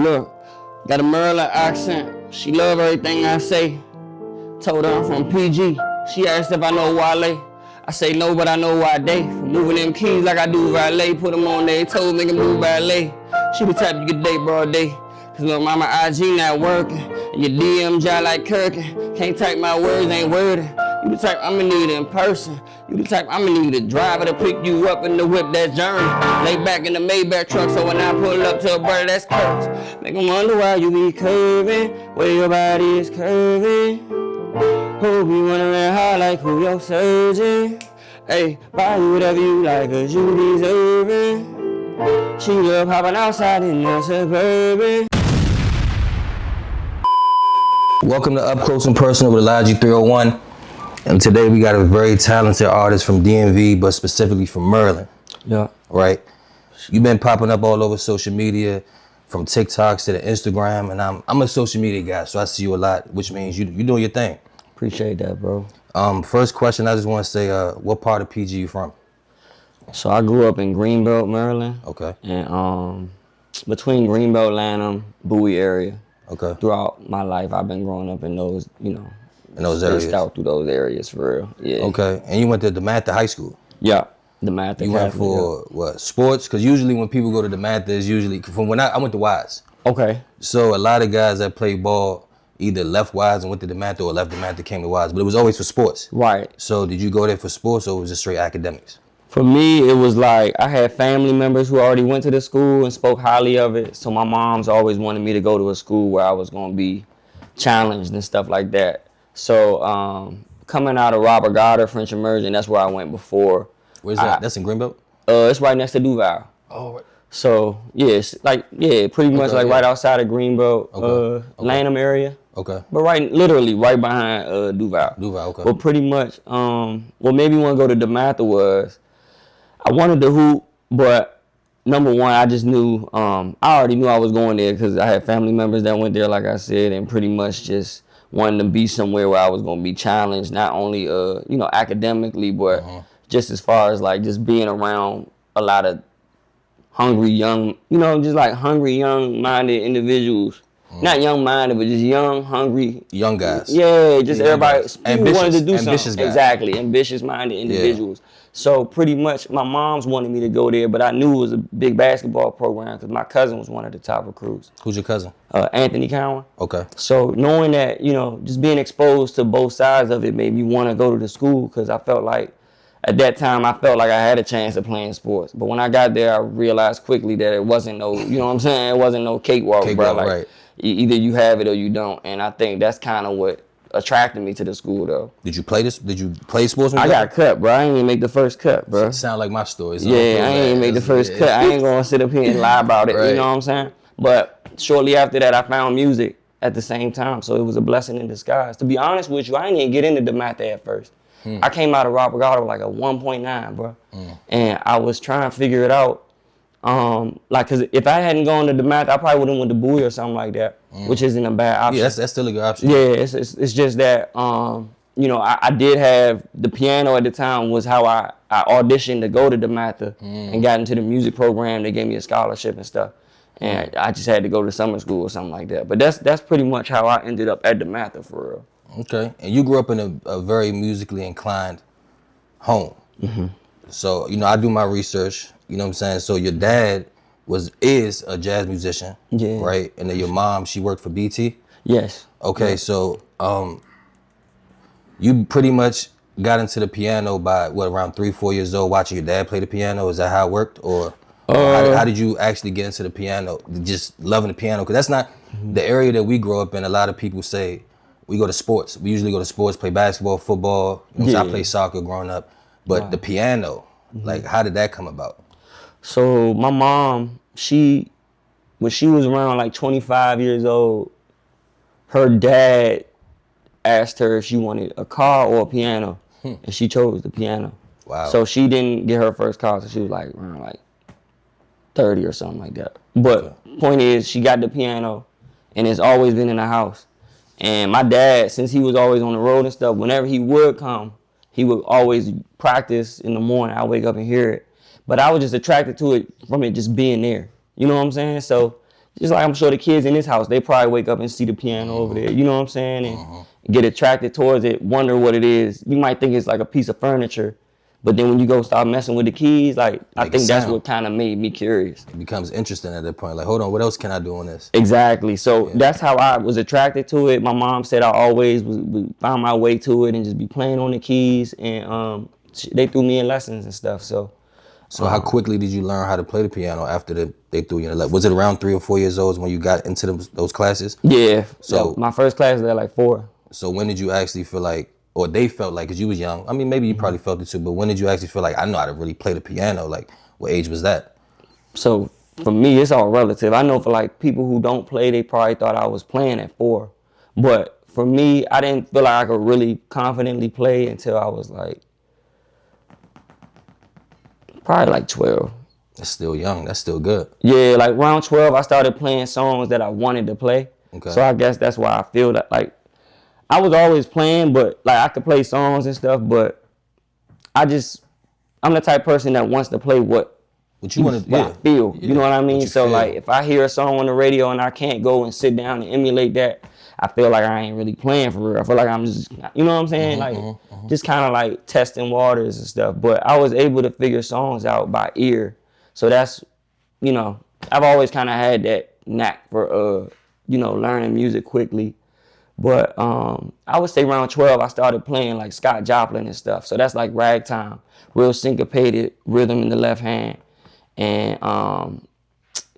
Look, got a Maryland accent. She love everything I say. Told her I'm from PG. She asked if I know Wale. I say no, but I know Addé. Moving them keys like I do valet. Put them on there, told nigga move ballet. She the type you get date broad day. Cause look, mama IG not working. And your DM jive like Curvin. Can't type my words, ain't wording. You the type I'ma need in person. You the type I'ma need a driver to pick you up in the whip that's journey. Lay back in the Maybach truck, so when I pull up to a brother that's cursed. Make 'em wonder why you be curving, where your body is curving. Hope you wondering how, like who your surgeon. Hey, buy you whatever you like, cause you deserving. She love hopping outside in the suburban. Welcome to Up Close and Personal with Elijah 301. And today we got a very talented artist from DMV, but specifically from Maryland. Yeah. Right? You've been popping up all over social media, from TikToks to the Instagram, and I'm a social media guy, so I see you a lot, which means you doing your thing. Appreciate that, bro. First question, I just want to say, what part of PG you from? So I grew up in Greenbelt, Maryland. Okay. And between Greenbelt, Lanham, Bowie area. Okay. Throughout my life, I've been growing up in those, in those areas. Spaced out through those areas, for real. Yeah. Okay. And you went to DeMatha High School? Yeah. DeMatha. You went for what, sports? Because usually when people go to DeMatha, it's usually from when I went to Wise. Okay. So a lot of guys that play ball either left Wise and went to DeMatha, or left DeMatha, came to Wise, but it was always for sports. Right. So did you go there for sports, or was it straight academics? For me, it was like I had family members who already went to the school and spoke highly of it. So my mom's always wanted me to go to a school where I was going to be challenged and stuff like that. So coming out of Robert Goddard, French Immersion, that's where I went before. Where's that? That's in Greenbelt? It's right next to Duval. Oh, right. So pretty much right outside of Greenbelt, Lanham area. Okay. But literally right behind Duval. Duval, okay. But pretty much, what made me want to go to DeMatha was I wanted to hoop, but number one, I just knew, I already knew I was going there because I had family members that went there, like I said, and pretty much just wanted to be somewhere where I was going to be challenged, not only, academically, but just as far as like just being around a lot of hungry young, hungry young-minded individuals. Not young-minded, but just young, hungry. Young guys. Yeah, just everybody ambitious, wanted to do ambitious something. Guys. Exactly, ambitious-minded individuals. Yeah. So pretty much my mom's wanted me to go there, but I knew it was a big basketball program because my cousin was one of the top recruits. Who's your cousin? Anthony Cowan. Okay. So knowing that, just being exposed to both sides of it made me want to go to the school because I felt like, at that time, I felt like I had a chance of playing sports. But when I got there, I realized quickly that it wasn't no, you know what I'm saying? It wasn't no cakewalk, bro. Like, right. Either you have it or you don't. And I think that's kind of what attracted me to the school, though. Did you play this? Did you play sports? I got cut, bro. I ain't even make the first cut, bro. Sound like my story. So yeah, I ain't even make the first cut. I ain't going to sit up here and lie about it. Right. You know what I'm saying? But shortly after that, I found music at the same time. So it was a blessing in disguise. To be honest with you, I didn't even get into DeMatha at first. I came out of Robert Goddard with like a 1.9, bro. And I was trying to figure it out. Cause if I hadn't gone to DeMatha, I probably would have went to Bowie or something like that, which isn't a bad option. Yeah, that's still a good option. Yeah, it's just that, I did have the piano at the time was how I auditioned to go to DeMatha and got into the music program. They gave me a scholarship and stuff. And I just had to go to summer school or something like that. But that's pretty much how I ended up at DeMatha for real. Okay, and you grew up in a very musically inclined home. So, I do my research, you know what I'm saying? So your dad is a jazz musician, right? And then your mom, she worked for BT? Yes. Okay, so you pretty much got into the piano by, around 3-4 years old, watching your dad play the piano? Is that how it worked? Or how did you actually get into the piano, just loving the piano? Because that's not the area that we grow up in. A lot of people say, we go to sports. We usually go to sports, play basketball, football. So I played soccer growing up. But the piano, like, how did that come about? So my mom, when she was around like 25 years old, her dad asked her if she wanted a car or a piano. And she chose the piano. Wow. So she didn't get her first car, so she was like around like 30 or something like that. But point is, she got the piano, and it's always been in the house. And my dad, since he was always on the road and stuff, whenever he would come, he would always practice in the morning. I wake up and hear it. But I was just attracted to it from it just being there. You know what I'm saying? So just like I'm sure the kids in this house, they probably wake up and see the piano over there, you know what I'm saying? And get attracted towards it, wonder what it is. You might think it's like a piece of furniture, but then when you go start messing with the keys, like I think that's what kind of made me curious. It becomes interesting at that point. Like, hold on, what else can I do on this? Exactly. So that's how I was attracted to it. My mom said I always would find my way to it and just be playing on the keys. And they threw me in lessons and stuff. So how quickly did you learn how to play the piano after they threw you in? Like, was it around 3 or 4 years old when you got into those classes? Yeah. So my first class was at like 4. So when did you actually feel like, or they felt like, because you was young, I mean, maybe you probably felt it too, but when did you actually feel like, I know how to really play the piano? Like, what age was that? So for me, it's all relative. I know for like people who don't play, they probably thought I was playing at 4. But for me, I didn't feel like I could really confidently play until I was like, probably like 12. That's still young. That's still good. Yeah, like around 12, I started playing songs that I wanted to play. Okay. So I guess that's why I feel that, like, I was always playing, but like I could play songs and stuff, but I'm the type of person that wants to play what you want to, I feel. You know what I mean? So feel. Like if I hear a song on the radio and I can't go and sit down and emulate that, I feel like I ain't really playing for real. I feel like I'm just, you know what I'm saying? Just kind of like testing waters and stuff. But I was able to figure songs out by ear. So that's, you know, I've always kind of had that knack for, you know, learning music quickly. But I would say around 12, I started playing like Scott Joplin and stuff. So that's like ragtime, real syncopated rhythm in the left hand. And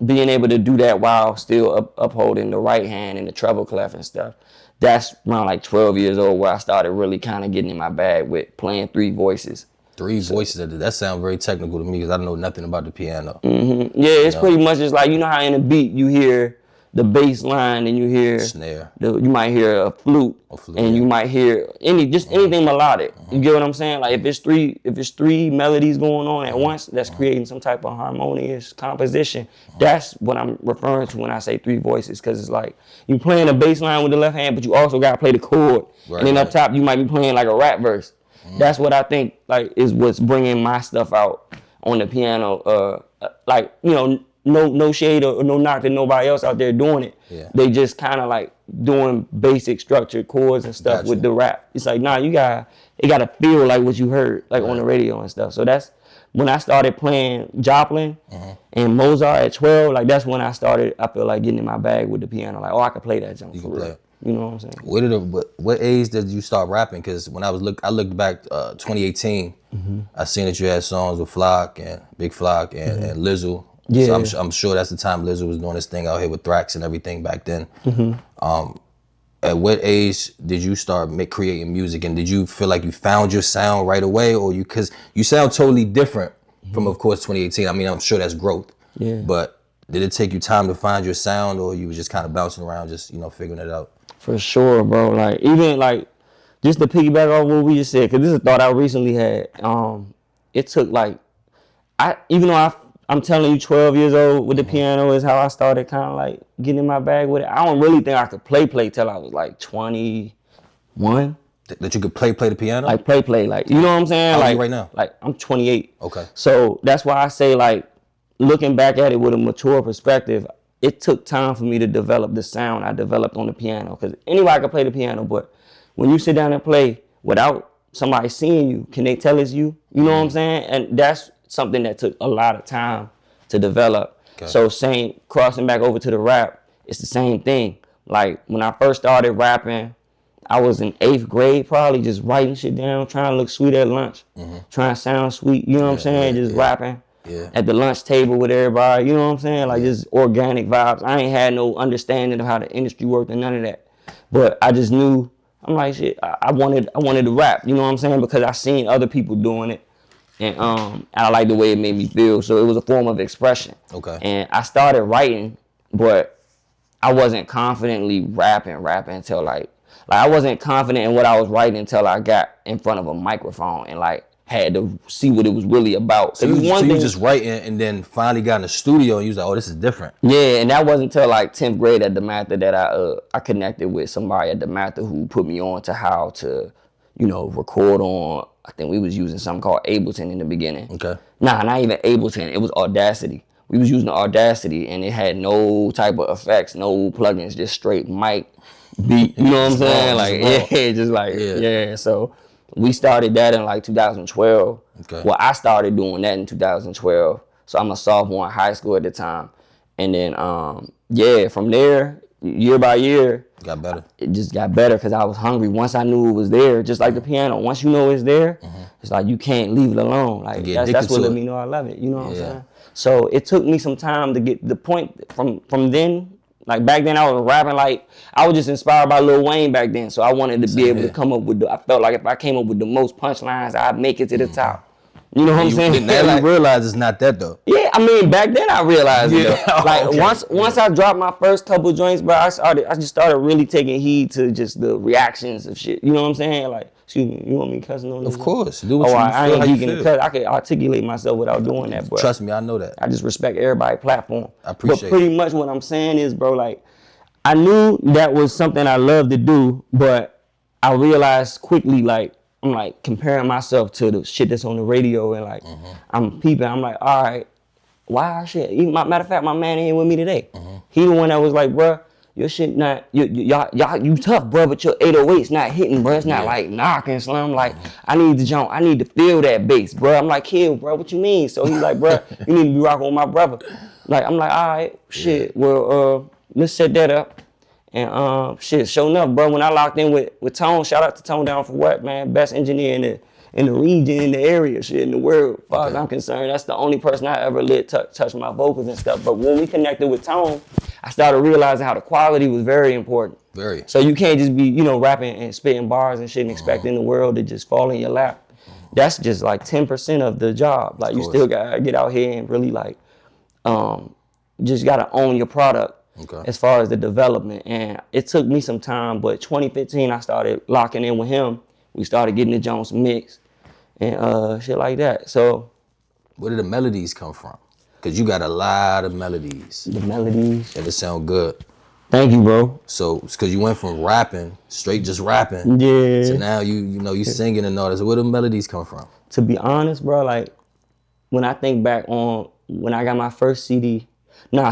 being able to do that while still upholding the right hand and the treble clef and stuff. That's around like 12 years old where I started really kind of getting in my bag with playing 3 voices. 3 voices, that sounds very technical to me because I don't know nothing about the piano. Yeah, it's pretty much just like, you know how in a beat you hear the bass line and you hear snare. You might hear a flute and you might hear anything melodic. You get what I'm saying? Like if it's three melodies going on at once, that's creating some type of harmonious composition. That's what I'm referring to when I say 3 voices, because it's like you playing a bass line with the left hand, but you also got to play the chord. And then up top you might be playing like a rap verse. That's what I think like is what's bringing my stuff out on the piano. Like, you know, no shade or no knock to nobody else out there doing it. Yeah. They just kind of like doing basic structured chords and stuff with the rap. It's like, nah, it gotta feel like what you heard like on the radio and stuff. So that's when I started playing Joplin and Mozart at 12. Like that's when I feel like getting in my bag with the piano. Like, oh, I could play that jump for real. You know what I'm saying? What age did you start rapping? Because when I looked back 2018, I seen that you had songs with Flock and Big Flock and Lizzo. Yeah. So I'm sure that's the time Lizzo was doing this thing out here with Thrax and everything back then. At what age did you start creating music, and did you feel like you found your sound right away, or because you sound totally different from, of course, 2018. I mean, I'm sure that's growth. Yeah. But did it take you time to find your sound, or you were just kind of bouncing around, just, you know, figuring it out? For sure, bro. Like even like just to piggyback off what we just said, because this is a thought I recently had. It took like I'm telling you, 12 years old with the piano is how I started kind of like getting in my bag with it. I don't really think I could play till I was like 21. That you could play the piano? Like play, like, you know what I'm saying? How old like are you right now? Like I'm 28. Okay. So that's why I say, like, looking back at it with a mature perspective, it took time for me to develop the sound I developed on the piano. Because anybody can play the piano, but when you sit down and play without somebody seeing you, can they tell it's you? You know what I'm saying? And that's something that took a lot of time to develop. Okay. So crossing back over to the rap, it's the same thing. Like when I first started rapping, I was in 8th grade, probably just writing shit down, trying to look sweet at lunch, trying to sound sweet, you know what I'm saying? Just rapping at the lunch table with everybody, you know what I'm saying? Like just organic vibes. I ain't had no understanding of how the industry worked and none of that. But I just knew, I'm like, shit, I wanted to rap, you know what I'm saying? Because I seen other people doing it. And I like the way it made me feel. So it was a form of expression. Okay. And I started writing, but I wasn't confidently rapping until like I wasn't confident in what I was writing until I got in front of a microphone and like had to see what it was really about. So you just writing and then finally got in the studio and you was like, oh, this is different. Yeah, and that wasn't until like 10th grade at DeMatha that I connected with somebody at DeMatha who put me on to how to, you know, record on, I think we was using something called Ableton in the beginning. Okay. Nah, not even Ableton. It was Audacity. we was using Audacity, and it had no type of effects, no plugins, just straight mic, beat. You know what I'm saying? Like, yeah, just like, yeah. So we started that in like 2012. Okay. Well, I started doing that in 2012. So I'm a sophomore in high school at the time. And then, from there, year by year, got better. It just got better because I was hungry. Once I knew it was there, just like the piano. Once you know it's there, it's like you can't leave it alone. Like that's what let me know I love it. You know what I'm saying? So it took me some time to get the point from then. Like back then I was rapping like I was just inspired by Lil Wayne back then. So I wanted to be able to come up with I felt like if I came up with the most punchlines, I'd make it to the top. You know what I'm saying? Now you realize it's not that though. Yeah, I mean back then I realized it though. Like once I dropped my first couple joints, bro, I just started really taking heed to just the reactions of shit. You know what I'm saying? Like, excuse me, you want me cussing on this? Of course. Do what you I feel ain't geeking to cuss. I can articulate myself without doing that, bro. Trust me, I know that. I just respect everybody's platform. I appreciate it. But pretty much what I'm saying is, bro, like I knew that was something I loved to do, but I realized quickly, like, I'm like comparing myself to the shit that's on the radio and like I'm peeping. I'm like, all right, why shit? Even matter of fact, my man ain't with me today. He the one that was like, bruh, your shit not you tough, bro, but your 808's not hitting, bro. It's not like knocking, slam. Like I need to jump. I need to feel that bass, bro. I'm like, kill, bro. What you mean? So he's like, bro, you need to be rocking with my brother. Like I'm like, all right, shit. Well, let's set that up. And sure enough, bro, when I locked in with Tone, shout out to Tone Down for what, man? Best engineer in the region, in the area, shit, in the world. As far as I'm concerned, that's the only person I ever let touch my vocals and stuff. But when we connected with Tone, I started realizing how the quality was very important. Very. So you can't just be, rapping and spitting bars and shit and expecting the world to just fall in your lap. That's just like 10% of the job. Like you still gotta get out here and really like, just gotta own your product. As far as the development, and it took me some time, but 2015 I started locking in with him. We started getting the Jones mixed and shit like that. So where did the melodies come from? Because you got a lot of melodies. The melodies. And it sound good. Thank you, bro. So it's because you went from rapping, straight just rapping. Yeah. So now you singing and all this. Where the melodies come from? To be honest, bro, like when I think back on when I got my first CD.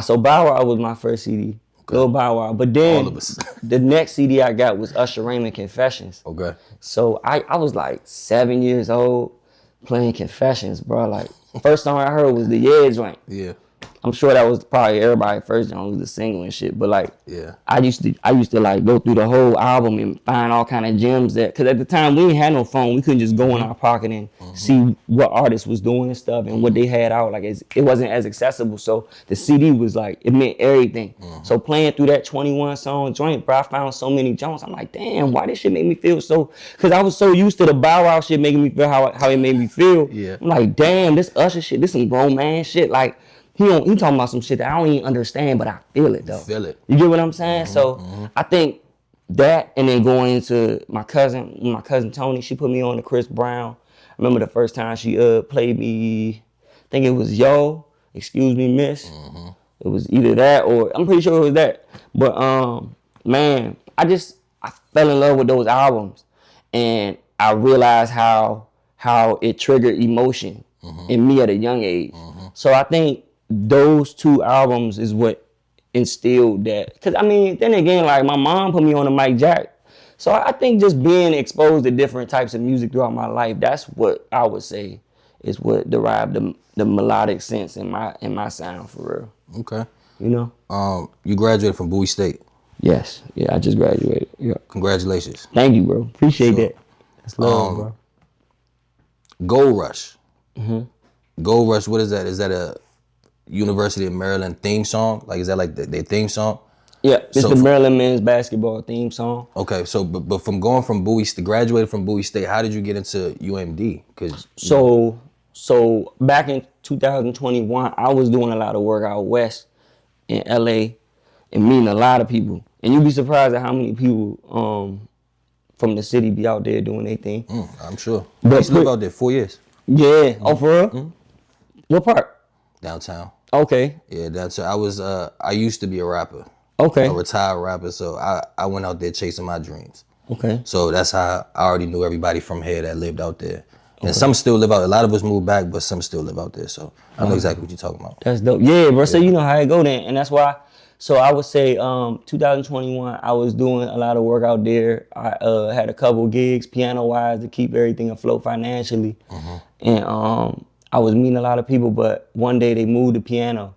So Bow Wow was my first CD. Lil Bow Wow. But then the next CD I got was Usher Raymond Confessions. Okay. So I was like 7 years old playing Confessions, bro. Like first song I heard was the Yeah joint. Yeah. I'm sure that was probably everybody's first joint was the single and shit. But like, yeah, I used to like go through the whole album and find all kind of gems that, cause at the time we ain't had no phone. We couldn't just go in our pocket and see what artists was doing and stuff and what they had out. Like it wasn't as accessible. So the CD was like, it meant everything. So playing through that 21 song joint, bro, I found so many joints. I'm like, damn, why this shit make me feel so? Cause I was so used to the Bow Wow shit making me feel how it made me feel. Yeah. I'm like, damn, this Usher shit, this some grown man shit. Like, he talking about some shit that I don't even understand, but I feel it though. Feel it. You get what I'm saying? So I think that, and then going into my cousin Tony, she put me on to Chris Brown. I remember the first time she played me, I think it was Yo, Excuse Me Miss. It was either that or, I'm pretty sure it was that. But man, I fell in love with those albums, and I realized how it triggered emotion in me at a young age. So I think those two albums is what instilled that. Cause I mean, then again, like my mom put me on a Mike Jack. So I think just being exposed to different types of music throughout my life, that's what I would say is what derived the melodic sense in my sound for real. Okay. You know? You graduated from Bowie State. Yes. Yeah, I just graduated. Yeah. Congratulations. Thank you, bro. Appreciate that. That's love, bro. Gold Rush. Gold Rush, what is that? Is that a University of Maryland theme song? Like, is that like their theme song? Yeah, it's the Maryland men's basketball theme song. Okay, so but from going from graduated from Bowie State, how did you get into UMD? So back in 2021, I was doing a lot of work out west in LA and meeting a lot of people. And you'd be surprised at how many people from the city be out there doing their thing. I'm sure. I used to live out there 4 years. Yeah. Oh, for real? What part? Downtown. Okay. Yeah, downtown. I used to be a rapper. Okay. A retired rapper, so I went out there chasing my dreams. Okay. So that's how I already knew everybody from here that lived out there. And some still live out. A lot of us moved back, but some still live out there. So I know exactly what you're talking about. That's dope. Yeah, bro. So you know how it go then, and that's why. So I would say 2021, I was doing a lot of work out there. I had a couple gigs, piano-wise, to keep everything afloat financially. And I was meeting a lot of people, but one day they moved the piano.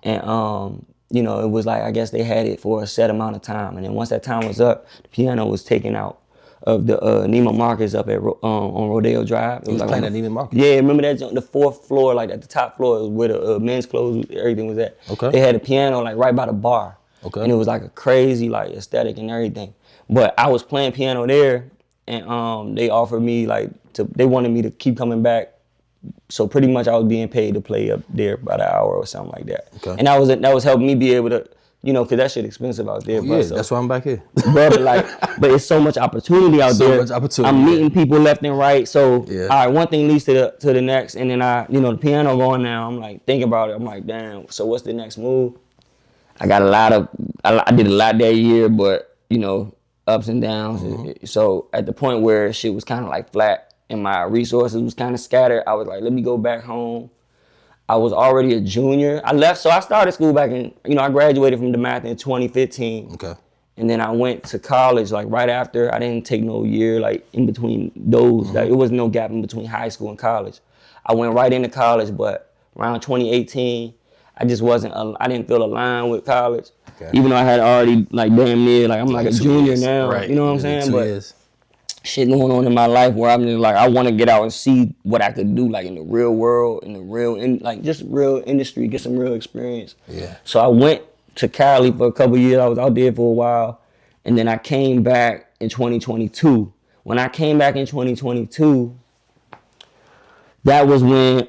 And, you know, it was like, I guess they had it for a set amount of time. And then once that time was up, the piano was taken out of the Neiman Marcus up at on Rodeo Drive. It was like playing at Neiman Marcus? Yeah, remember that the fourth floor, like at the top floor, was where the men's clothes, everything was at. Okay. They had a piano like right by the bar. Okay. And it was like a crazy like aesthetic and everything. But I was playing piano there, and they offered me they wanted me to keep coming back. So pretty much I was being paid to play up there by the hour or something like that. Okay. And that was helping me be able to, you know, cause that shit expensive out there. Yeah, so, that's why I'm back here. but it's so much opportunity out there. So much opportunity. I'm meeting people left and right. So Yeah. all right, one thing leads to the next, and then the piano going now. I'm like thinking about it. I'm like, damn. So what's the next move? I got I did a lot that year, but you know, ups and downs. So at the point where shit was kind of like flat and my resources was kind of scattered, I was like, let me go back home. I was already a junior. I left, so I started school back in, you know, I graduated from DeMatha in 2015. Okay. And then I went to college like right after. I didn't take no year like in between those. Like, it was no gap in between high school and college. I went right into college, but around 2018, I just I didn't feel aligned with college. Okay. Even though I had already like damn near, like I'm like a junior now. Right. You know what I'm saying? But shit going on in my life where I'm just like, I want to get out and see what I could do like in the real world, just real industry, get some real experience. Yeah. So I went to Cali for a couple years. I was out there for a while. And then I came back in 2022. When I came back in 2022, that was when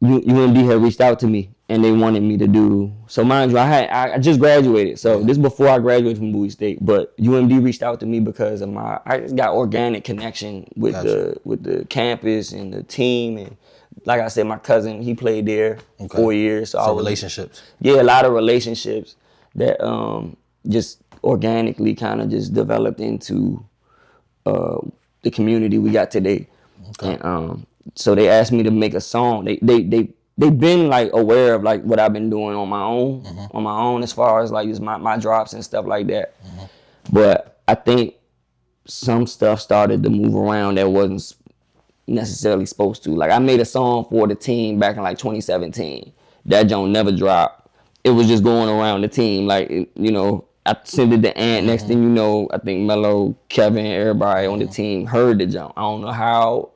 UMD had reached out to me and they wanted me to do, so mind you, I just graduated. So this is before I graduated from Bowie State, but UMD reached out to me because of I just got organic connection with the campus and the team. And like I said, my cousin, he played there 4 years. So relationships. Yeah, a lot of relationships that just organically kind of just developed into the community we got today. Okay. And so they asked me to make a song. They've been like aware of like what I've been doing on my own, as far as like just my drops and stuff like that. But I think some stuff started to move around that wasn't necessarily supposed to. Like I made a song for the team back in like 2017. That joint never dropped. It was just going around the team, like, you know. I sent it to Ant. Next thing you know, I think Mello, Kevin, everybody on the team heard the jump. I don't know how,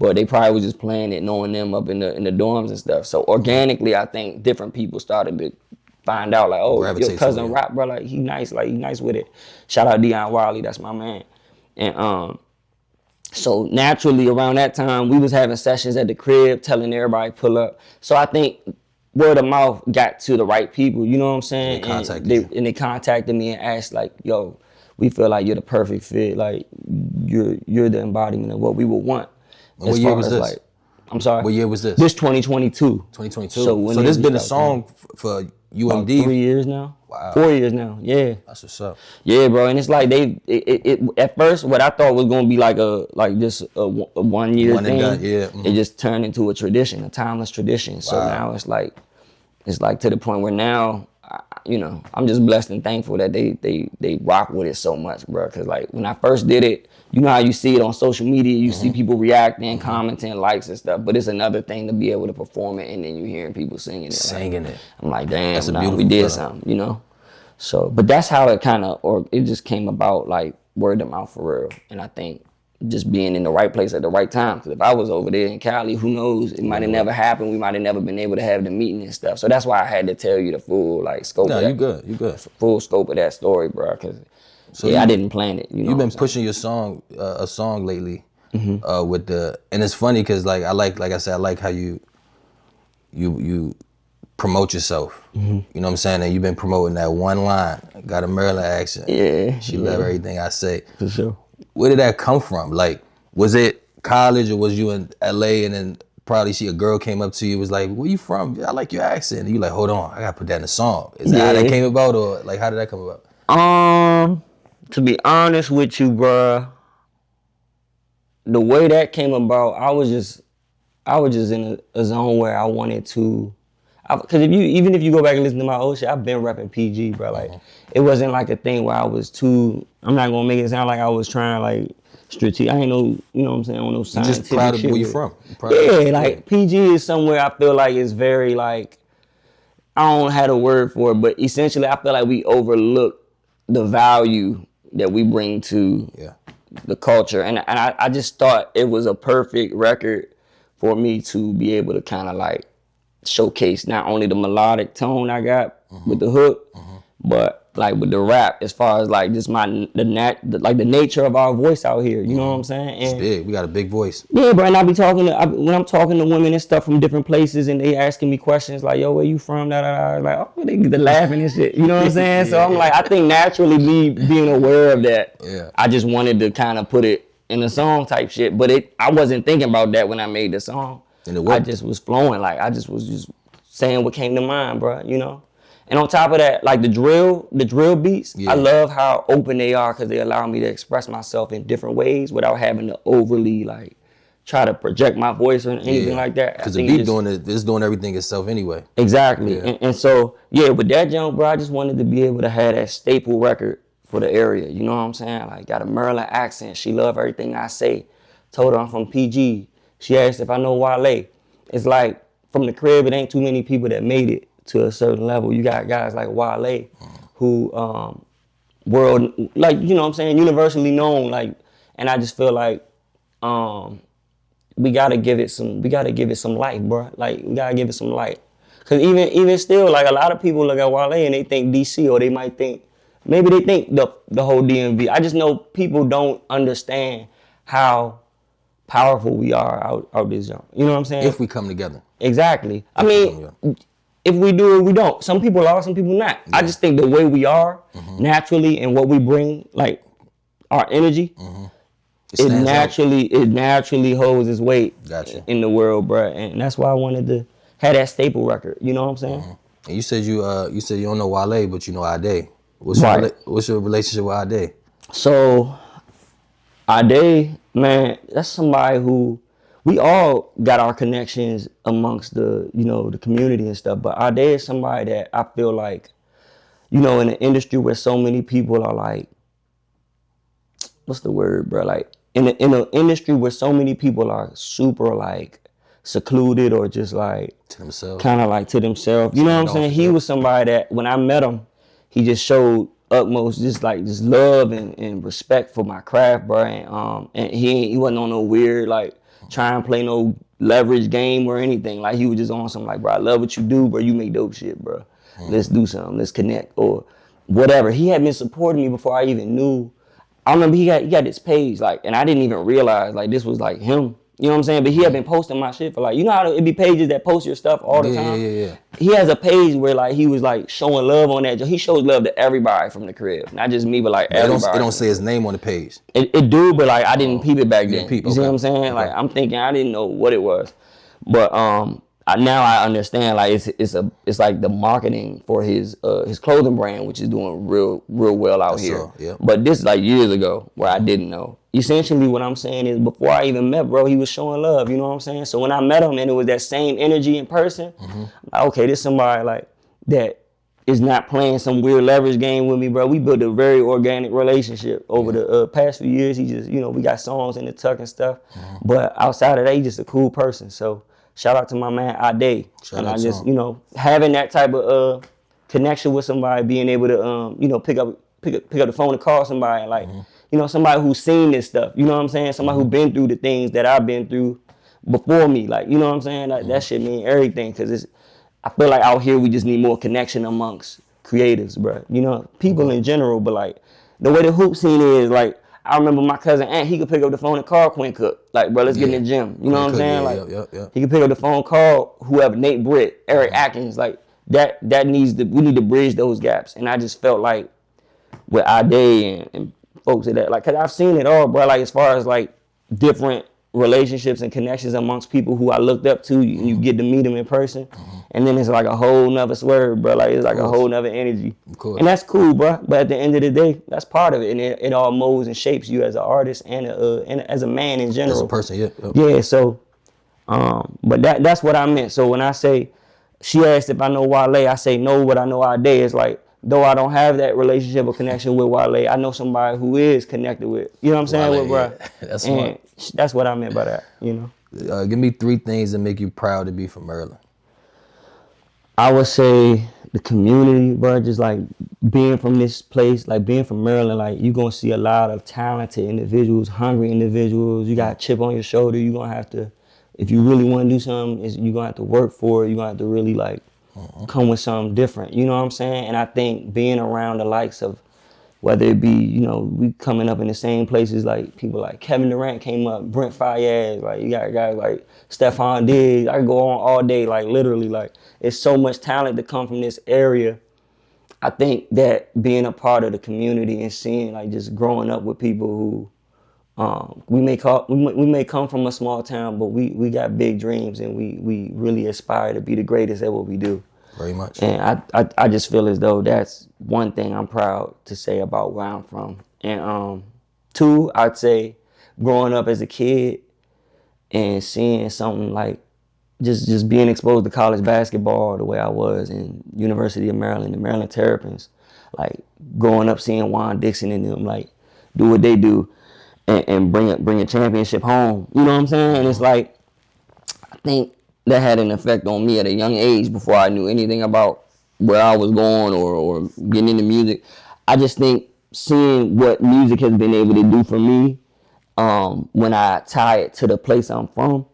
but they probably was just playing it, knowing them up in the dorms and stuff. So organically, I think different people started to find out, like, oh, your cousin rap, bro, like he nice with it. Shout out Dion Wiley, that's my man. And so naturally around that time, we was having sessions at the crib, telling everybody pull up. So I think word of mouth got to the right people, you know what I'm saying? And they contacted me and asked like, yo, we feel like you're the perfect fit. Like you're the embodiment of what we would want. And what year was this? Like, I'm sorry. What year was this? This 2022. 2022. So this been a song for UMD? About 3 years now. Wow. 4 years now, yeah. That's what's up. Yeah, bro, and it's like at first what I thought was gonna be just a 1 year thing, and done, yeah. It just turned into a tradition, a timeless tradition. So now it's like to the point where now, you know, I'm just blessed and thankful that they rock with it so much, bro. Cause like when I first did it, you know how you see it on social media, you see people reacting, commenting, likes and stuff, but it's another thing to be able to perform it and then you hearing people singing it. I'm like, damn, we did something, you know? So, but that's how it it just came about, like word of mouth for real. And I think just being in the right place at the right time. Because if I was over there in Cali, who knows? It might have never happened. We might have never been able to have the meeting and stuff. So that's why I had to tell you the full scope of that. You good. Full scope of that story, bro. Because I didn't plan it. You know, you've been pushing your song, a song lately, with and it's funny because like I said, I like how you promote yourself. You know what I'm saying? And you've been promoting that one line. Got a Maryland accent. Yeah. She love everything I say. For sure. Where did that come from? Like, was it college or was you in LA and then probably a girl came up to you, was like, where you from? I like your accent. And you like, hold on, I gotta put that in a song. Is that how that came about, or like how did that come about? To be honest with you, bruh, the way that came about, I was just in a zone where I wanted to, because even if you go back and listen to my old shit, I've been rapping PG, bro. Like, it wasn't like a thing where I was too, I'm not gonna make it sound like I was trying like strategic. I ain't no, you know what I'm saying, on no scientific just proud of shit where you with from. Yeah, like PG is somewhere I feel like it's very like, I don't have a word for it, but essentially I feel like we overlook the value that we bring to the culture. And I just thought it was a perfect record for me to be able to kind of like showcase not only the melodic tone I got with the hook, but like with the rap, as far as like just the nature of our voice out here. You know what I'm saying? And it's big. We got a big voice. Yeah, bro. And I be talking to when I'm talking to women and stuff from different places, and they asking me questions like, "Yo, where you from?" Da da da. Like, oh, they get to laughing and shit. You know what I'm saying? So I'm like, I think naturally me being aware of that, I just wanted to kind of put it in a song type shit. But I wasn't thinking about that when I made the song. And I just was flowing. Like I just was just saying what came to mind, bro. You know. And on top of that, like the drill beats, I love how open they are because they allow me to express myself in different ways without having to overly like try to project my voice or anything like that. Because the beat doing everything itself anyway. Exactly. And so, with that jump, bro, I just wanted to be able to have that staple record for the area. You know what I'm saying? Like, got a Maryland accent. She love everything I say. Told her I'm from PG. She asked if I know Wale. It's like, from the crib, it ain't too many people that made it to a certain level. You got guys like Wale who world, like, you know what I'm saying, universally known, like, and I just feel like we gotta give it some light, bro. Like, we gotta give it some light. Cause even still, like, a lot of people look at Wale and they think DC, or they might think, maybe they think the whole DMV. I just know people don't understand how powerful we are out this zone. You know what I'm saying? If we come together. Exactly. I mean, if we do or we don't. Some people are, some people not. I just think the way we are naturally and what we bring, like our energy, it naturally holds its weight in the world, bro. And that's why I wanted to have that staple record. You know what I'm saying? And you said you don't know Wale, but you know Addé. What's your relationship with Addé? So Addé, man, that's somebody who, we all got our connections amongst the community and stuff, but Addé is somebody that I feel like, in an industry where so many people are like, what's the word, bro? Like, in an industry where so many people are super like secluded or just like to themselves, kind of like to themselves. You know what I'm saying? He was somebody that when I met him, he just showed utmost just love and respect for my craft, bro. And he wasn't on no weird like try and play no leverage game or anything. Like, he was just on something like, bro, I love what you do, bro. You make dope shit, bro. Let's do something. Let's connect or whatever. He had been supporting me before I even knew. I remember he got this page, like, and I didn't even realize like this was like him. You know what I'm saying? But he had been posting my shit for like, you know how it be pages that post your stuff all the time? Yeah. He has a page where like he was like showing love on that. He shows love to everybody from the crib. Not just me, but like everybody. It don't say his name on the page. It do, but like I didn't peep it back then. You see what I'm saying? Okay. Like, I'm thinking I didn't know what it was. But now I understand, like, it's like the marketing for his clothing brand, which is doing real well out here. But this is like years ago where I didn't know. Essentially what I'm saying is, before I even met bro, he was showing love, you know what I'm saying? So when I met him and it was that same energy in person, like, okay, this somebody like that is not playing some weird leverage game with me, bro. We built a very organic relationship over the past few years. He just, we got songs in the tuck and stuff. But outside of that, he's just a cool person. So shout out to my man Addé. And I just, having that type of connection with somebody, being able to, pick up the phone and call somebody, like, somebody who's seen this stuff. You know what I'm saying? Somebody who's been through the things that I've been through before me. Like, you know what I'm saying? Like, that shit mean everything, because I feel like out here we just need more connection amongst creatives, bro. People in general, but like the way the hoop scene is, like, I remember my cousin Ant, he could pick up the phone and call Quinn Cook. Like, bro, let's get in the gym. You know what I'm saying? He could pick up the phone, call whoever, Nate Britt, Eric Atkins. Like, we need to bridge those gaps. And I just felt like with Addé and folks like that, like, cause I've seen it all, bro. Like, as far as like different relationships and connections amongst people who I looked up to, you get to meet them in person. And then it's like a whole nother swerve, bro. Like it's like a whole nother energy. Of course. And that's cool, bro. But at the end of the day, that's part of it. And it all molds and shapes you as an artist and as a man in general. As a person, yeah. Yeah, so, but that's what I meant. So when I say, she asked if I know Wale, I say no, but I know Addé. It's like, though I don't have that relationship or connection with Wale, I know somebody who is connected with, you know what I'm saying, Wale, with bro. yeah. That's and smart. that's what I meant by that, you know. Give me 3 things that make you proud to be from Maryland. I would say the community, bro, just like being from this place, like being from Maryland, like you're going to see a lot of talented individuals, hungry individuals. You got a chip on your shoulder. You're going to have to, if you really want to do something, you're going to have to work for it. You're going to have to really like come with something different. You know what I'm saying? And I think being around the likes of, whether it be, you know, we coming up in the same places, like people like Kevin Durant came up, Brent Fayez, like you got guys like Stephon Diggs. I could go on all day, like literally, like it's so much talent to come from this area. I think that being a part of the community and seeing like just growing up with people who we may come from a small town, but we got big dreams and we really aspire to be the greatest at what we do. Very much. And I just feel as though that's one thing I'm proud to say about where I'm from. And 2, I'd say growing up as a kid and seeing something like just being exposed to college basketball the way I was in University of Maryland, the Maryland Terrapins, like growing up seeing Juan Dixon and them like do what they do and bring a championship home. You know what I'm saying? And it's like, I think that had an effect on me at a young age before I knew anything about where I was going or getting into music. I just think seeing what music has been able to do for me when I tie it to the place I'm from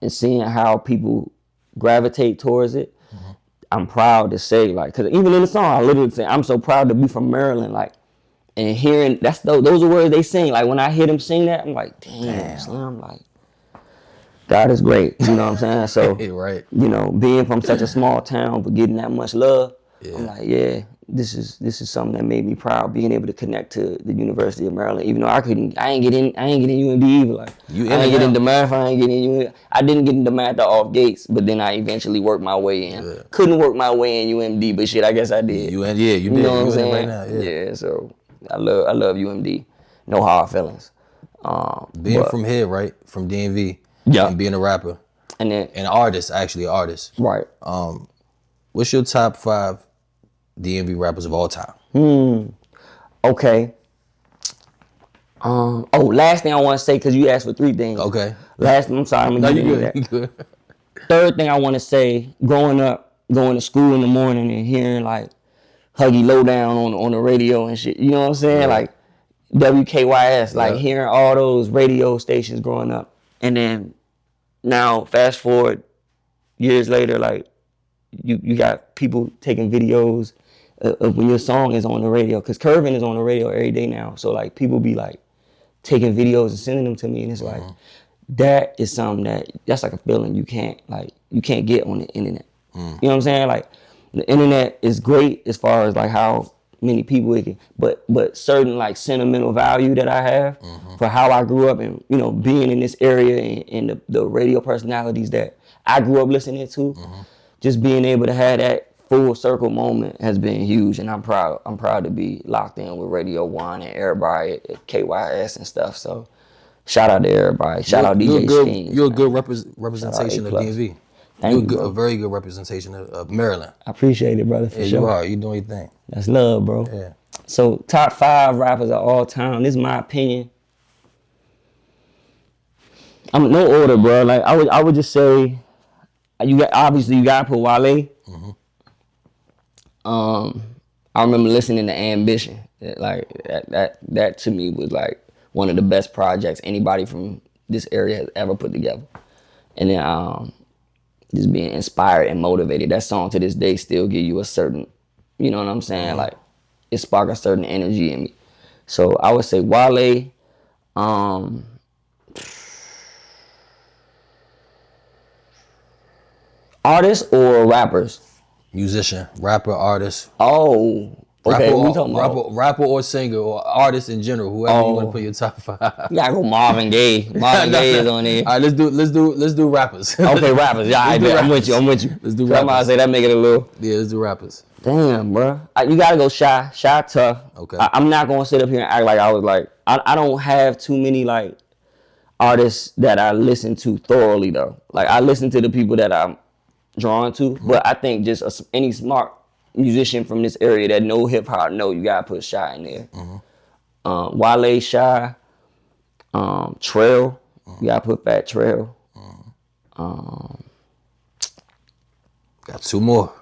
and seeing how people gravitate towards it, I'm proud to say, like, because even in the song, I literally say, I'm so proud to be from Maryland, like, and hearing, those are words they sing. Like, when I hear them sing that, I'm like, damn. Slim, like, God is great, you know what I'm saying? So, right. You know, being from such a small town but getting that much love, I'm like, yeah, this is something that made me proud, being able to connect to the University of Maryland, even though I ain't get in UMD either. Like, I ain't get in DeMatha, I didn't get in DeMatha off gates, but then I eventually worked my way in. Yeah. Couldn't work my way in UMD, but shit, I guess I did. You did. You know what I'm saying? Right now, yeah, so I love UMD. No hard feelings. Being from here, right? From DMV. Yeah. And being a rapper. And then an artist. Right. What's your top 5 DMV rappers of all time? Okay. Last thing I want to say, because you asked for 3 things. Okay. I'm sorry, I'm gonna get into that. You good. Third thing I want to say, growing up, going to school in the morning and hearing like Huggy Lowdown on the radio and shit. You know what I'm saying? Yeah. Like WKYS, like hearing all those radio stations growing up. And then now fast forward years later, like you got people taking videos of when your song is on the radio, because Curvin is on the radio every day now. So like people be like taking videos and sending them to me, and it's like that is something that's like a feeling you can't get on the internet. You know what I'm saying? Like the internet is great as far as like how many people it can, but certain like sentimental value that I have for how I grew up and, you know, being in this area and the radio personalities that I grew up listening to, just being able to have that full circle moment has been huge, and I'm proud to be locked in with Radio 1 and everybody at KYS and stuff. So shout out to everybody. Shout out DJ Steen. You're a good representation of DMV. Thank you, a very good representation of Maryland. I appreciate it, brother, for sure. You are. You're doing your thing. That's love, bro. Yeah. So top 5 rappers of all time. This is my opinion. I'm no order, bro. Like I would just say, you gotta put Wale. I remember listening to Ambition. Like that to me was like one of the best projects anybody from this area has ever put together. And then just being inspired and motivated. That song to this day still give you a certain, you know what I'm saying? Like it sparked a certain energy in me. So I would say Wale, artists or rappers? Musician, rapper, artist. Oh, Okay, we talking about rapper or singer or artist in general, whoever you want to put your top 5. You gotta go Marvin Gaye. Marvin Gaye is on there. All right, let's do rappers. Okay, rappers. Yeah, I'm with you. Let's do rappers. I say that make it a little. Yeah, let's do rappers. Damn, bro. You gotta go Shy. Shy tough. Okay. I'm not gonna sit up here and act like I was like. I don't have too many like artists that I listen to thoroughly though. Like I listen to the people that I'm drawn to, but I think just any smart musician from this area that know hip hop know you gotta put Shy in there. Wale, Shy, Trail, you gotta put Fat Trail. Got 2 more.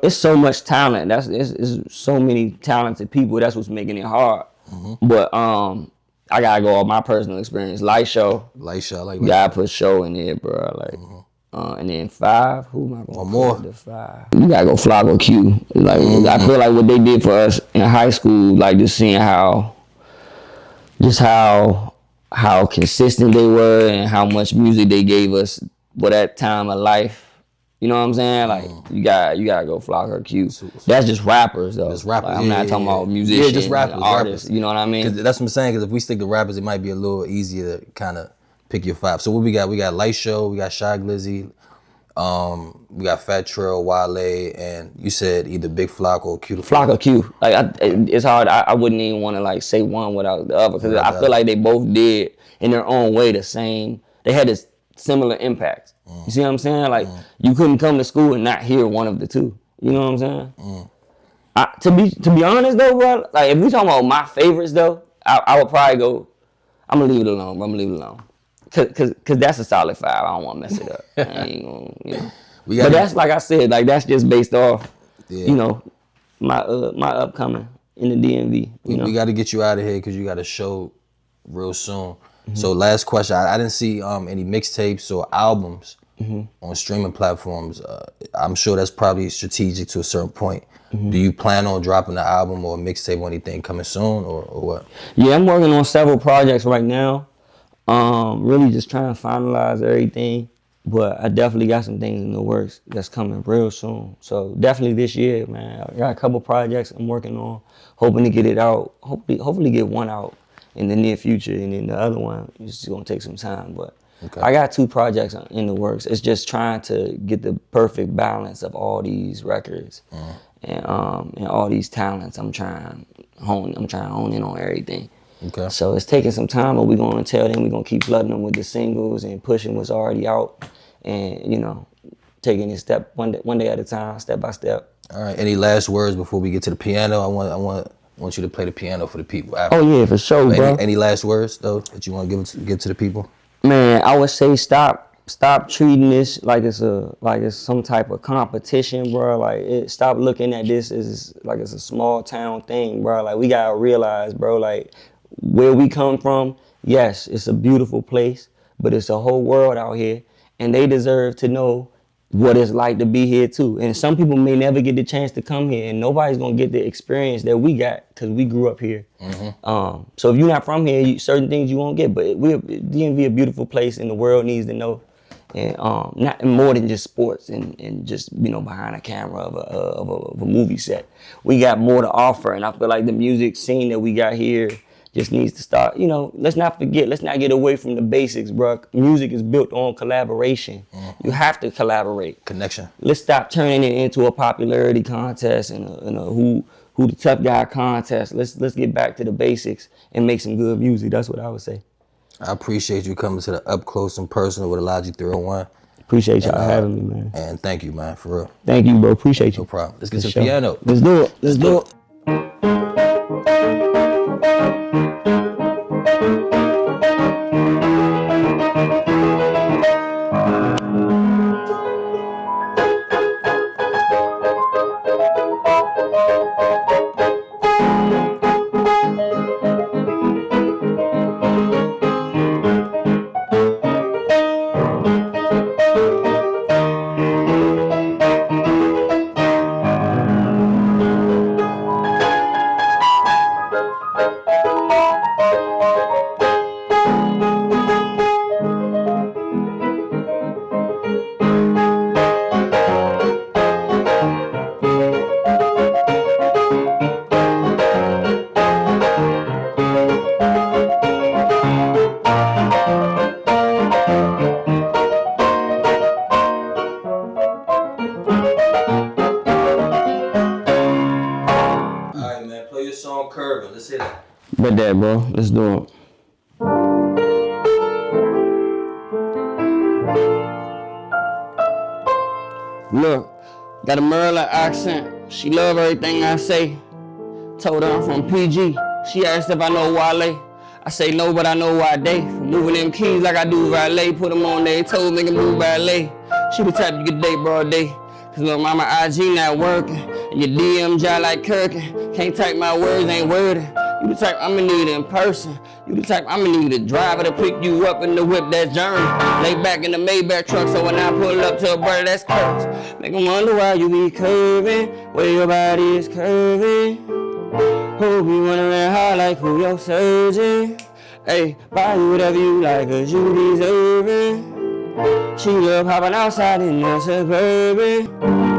It's so much talent. It's so many talented people. That's what's making it hard. But I gotta go off my personal experience. Light Show, I like. gotta put Show in there, bro. Like. And then 5, who am I going to One more. put at 5? You gotta go Flocko Q. Like I feel like what they did for us in high school, like just seeing how consistent they were and how much music they gave us for that time of life. You know what I'm saying? Like you gotta go Flocko Q. That's just rappers though. Just rappers. Like, I'm not talking about musicians. Yeah, just rappers, artists. You know what I mean? That's what I'm saying. Because if we stick to rappers, it might be a little easier to kind of pick your 5. So what we got? We got Light Show, we got Shy Glizzy, we got Fat Trail, Wale, and you said either Big Flock or Q. Flocko Q. Like it's hard. I wouldn't even want to like say one without the other because I feel like they both did in their own way the same. They had this similar impacts. You see what I'm saying? Like you couldn't come to school and not hear one of the two. You know what I'm saying? To be honest though, bro, like if we talking about my favorites though, I would probably go. I'm gonna leave it alone. Cause that's a solid 5. I don't want to mess it up. I ain't gonna, you know. But that's like I said, like that's just based off, you know, my upcoming in the DMV. You know? We got to get you out of here because you got a show real soon. So last question, I didn't see any mixtapes or albums on streaming platforms. I'm sure that's probably strategic to a certain point. Do you plan on dropping an album or a mixtape or anything coming soon or what? Yeah, I'm working on several projects right now. Really just trying to finalize everything, but I definitely got some things in the works that's coming real soon. So definitely this year, man. I got a couple projects I'm working on, hoping to get it out. Hopefully get one out in the near future, and then the other one is just gonna take some time. But I got 2 projects in the works. It's just trying to get the perfect balance of all these records and all these talents. I'm trying to hone in on everything. Okay. So it's taking some time, but we're going to tell them we're going to keep flooding them with the singles and pushing what's already out and, you know, taking it one day at a time, step by step. All right. Any last words before we get to the piano? I want you to play the piano for the people. Oh, yeah, for sure, bro. Any last words, though, that you want to give to the people? Man, I would say stop treating this like it's some type of competition, bro. Like stop looking at this as like it's a small town thing, bro. Like we got to realize, bro, like where we come from, yes, it's a beautiful place, but it's a whole world out here, and they deserve to know what it's like to be here too. And some people may never get the chance to come here, and nobody's gonna get the experience that we got because we grew up here. So if you're not from here, certain things you won't get. But DMV a beautiful place, and the world needs to know. And not more than just sports and just, you know, behind a camera of a movie set. We got more to offer, and I feel like the music scene that we got here just needs to start, you know, let's not get away from the basics, bro. Music is built on collaboration. You have to collaborate. Connection. Let's stop turning it into a popularity contest and a who the tough guy contest. Let's get back to the basics and make some good music. That's what I would say. I appreciate you coming to the Up Close and Personal with Logic 301. Appreciate y'all having me, man. And thank you, man, for real. Thank you, bro. Appreciate you. No problem. Let's get to the piano. Let's do it. Let's do it. Bet that, bro. Let's do it. Look, got a Maryland accent. She love everything I say. Told her I'm from PG. She asked if I know Wale. I say no, but I know Addé. Moving them keys like I do valet. Put them on there, told make them move ballet. She the type you could date broad day. Cause look, mama IG not working. And your DM dry like Curvin. Can't type my words, ain't wording. You the type I'ma need in person. You the type I'ma need a driver to pick you up in the whip that's journey. Lay back in the Maybach truck, so when I pull up to a brother that's cursed. Make them wonder why you be curving, where your body is curving. Hope you wondering how, like who your surgeon. Hey, buy you whatever you like, cause you deserve it. She love hopping outside in the Suburban.